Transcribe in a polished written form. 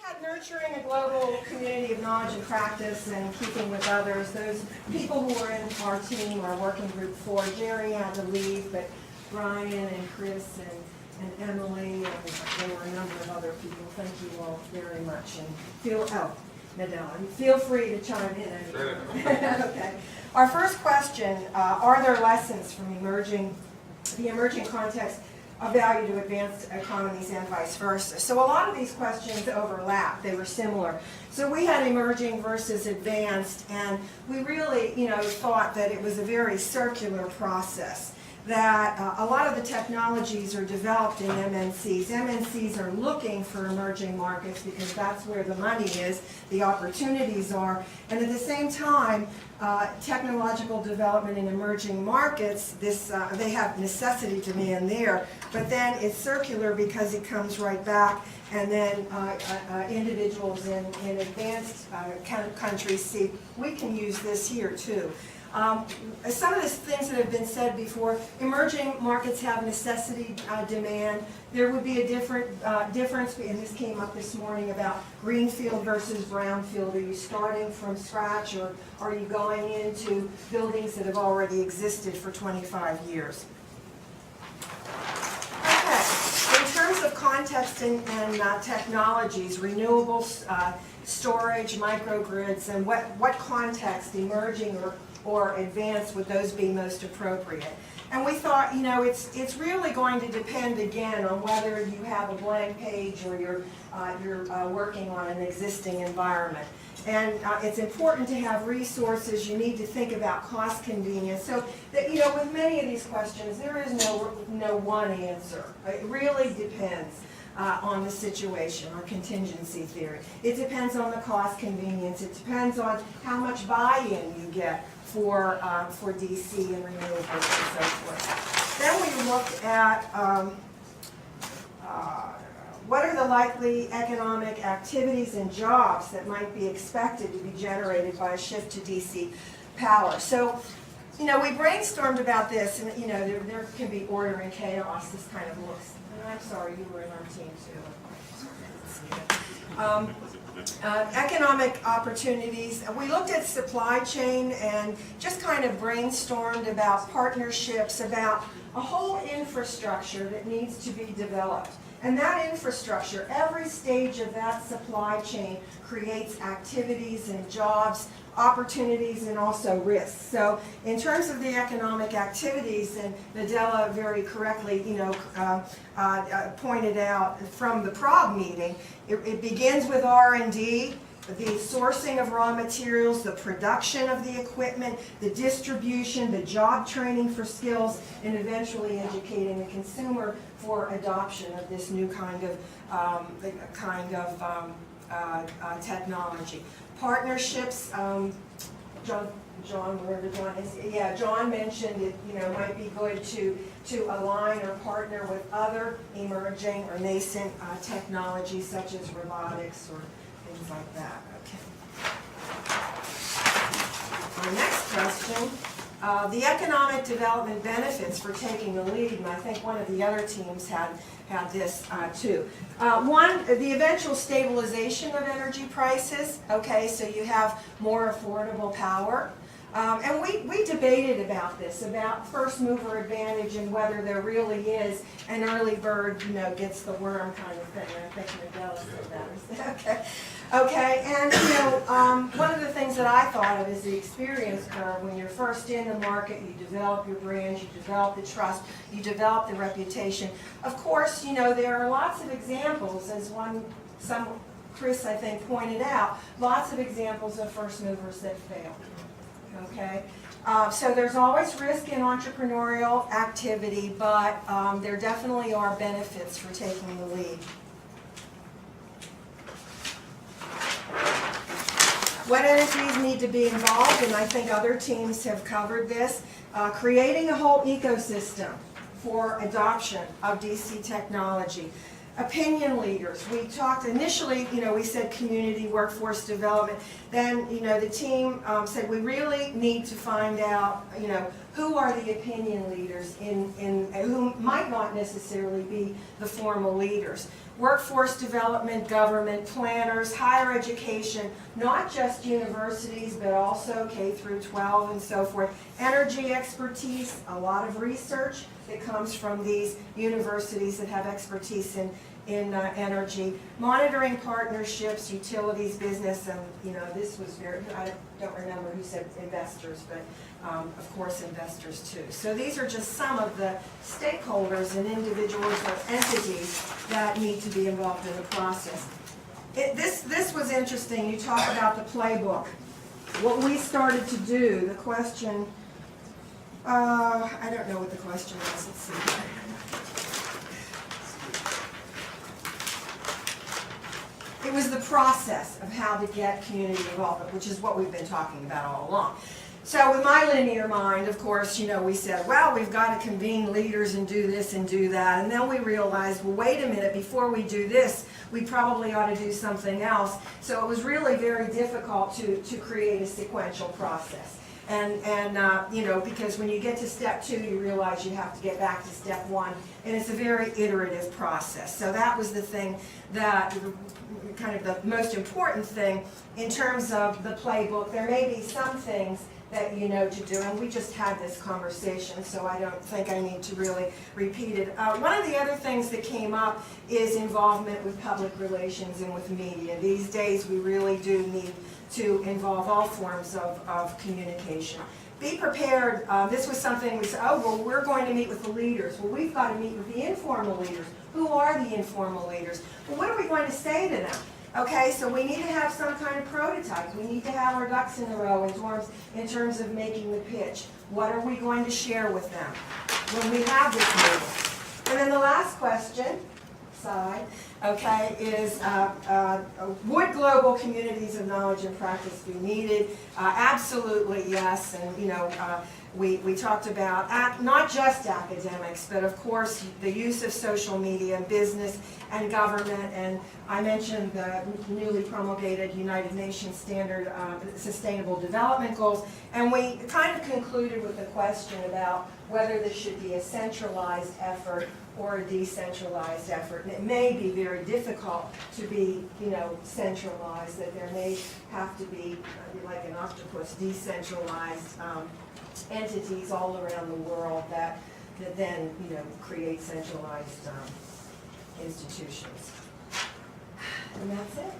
At nurturing a global community of knowledge and practice and keeping with others, those people who are in our team, our working group 4, Jerry had to leave, but Brian and Chris and Emily, and there were a number of other people. Thank you all very much. And Nadella, feel free to chime in anytime. Okay. Our first question, are there lessons from the emerging context of value to advanced economies and vice versa? So a lot of these questions overlap. They were similar. So we had emerging versus advanced, and we really, thought that it was a very circular process. That a lot of the technologies are developed in MNCs. MNCs are looking for emerging markets because that's where the money is, the opportunities are, and at the same time, technological development in emerging markets, they have necessity demand there, but then it's circular because it comes right back, and then individuals in advanced countries see, we can use this here too. Some of the things that have been said before, emerging markets have necessity demand. There would be a difference, and this came up this morning, about greenfield versus brownfield. Are you starting from scratch, or are you going into buildings that have already existed for 25 years? Okay, in terms of context and technologies, renewables, storage, microgrids, and what context, emerging or advanced, would those be most appropriate? And we thought, it's really going to depend again on whether you have a blank page or you're working on an existing environment. And it's important to have resources. You need to think about cost convenience. So that, with many of these questions, there is no one answer. It really depends on the situation, or contingency theory. It depends on the cost convenience. It depends on how much buy-in you get for DC and renewables and so forth. Then we looked at what are the likely economic activities and jobs that might be expected to be generated by a shift to DC power. So, we brainstormed about this, and there can be order and chaos. This kind of looks. And I'm sorry, you were in our team too. Economic opportunities. We looked at supply chain and just kind of brainstormed about partnerships, about a whole infrastructure that needs to be developed. And that infrastructure, every stage of that supply chain creates activities and jobs, opportunities, and also risks. So in terms of the economic activities, and Nadella very correctly pointed out from the Prague meeting, it begins with R&D, the sourcing of raw materials, the production of the equipment, the distribution, the job training for skills, and eventually educating the consumer for adoption of this new kind of technology. Partnerships, John, wherever John is, yeah, John mentioned it, might be good to align or partner with other emerging or nascent technologies such as robotics or things like that. Okay. Our next question, the economic development benefits for taking the lead, and I think one of the other teams had this too. One, the eventual stabilization of energy prices. Okay, so you have more affordable power. And we debated about this, about first mover advantage and whether there really is an early bird, gets the worm kind of thing. I think Nadella said that. Okay. Okay, and one of the things that I thought of is the experience curve. When you're first in the market, you develop your brand, you develop the trust, you develop the reputation. Of course, there are lots of examples, as Chris, I think, pointed out, lots of examples of first movers that fail. Okay, so there's always risk in entrepreneurial activity, but there definitely are benefits for taking the lead. What entities need to be involved, and I think other teams have covered this, creating a whole ecosystem for adoption of DC technology. Opinion leaders. We talked initially, we said community workforce development. Then, the team said we really need to find out, who are the opinion leaders who might not necessarily be the formal leaders. Workforce development, government, planners, higher education, not just universities, but also K through 12 and so forth. Energy expertise, a lot of research that comes from these universities that have expertise in energy. Monitoring partnerships, utilities, business, and this was very, I don't remember who said investors, but of course investors too. So these are just some of the stakeholders and individuals or entities that need to be involved in the process. This was interesting. You talk about the playbook. What we started to do, the question, I don't know what the question was. Let's see. It was the process of how to get community involvement, which is what we've been talking about all along. So with my linear mind, of course, we said, well, we've got to convene leaders and do this and do that. And then we realized, well, wait a minute, before we do this, we probably ought to do something else. So it was really very difficult to create a sequential process. And because when you get to step 2, you realize you have to get back to step 1. And it's a very iterative process. So that was the thing that, kind of the most important thing in terms of the playbook. There may be some things that you know to do, and we just had this conversation, so I don't think I need to really repeat it. One of the other things that came up is involvement with public relations and with media. These days we really do need to involve all forms of communication. Be prepared. This was something we said, oh, well, we're going to meet with the leaders. Well, we've got to meet with the informal leaders. Who are the informal leaders? Well, what are we going to say to them? Okay, so we need to have some kind of prototype. We need to have our ducks in a row in terms of making the pitch. What are we going to share with them when we have this meeting? And then the last question, side, okay, is would global communities of knowledge and practice be needed? Absolutely yes, and we talked about not just academics, but of course the use of social media, business, and government, and I mentioned the newly promulgated United Nations Standard Sustainable Development Goals, and we kind of concluded with the question about whether this should be a centralized effort or a decentralized effort. And it may be very difficult to be, centralized, that there may have to be, like an octopus, decentralized entities all around the world that then, create centralized institutions. And that's it.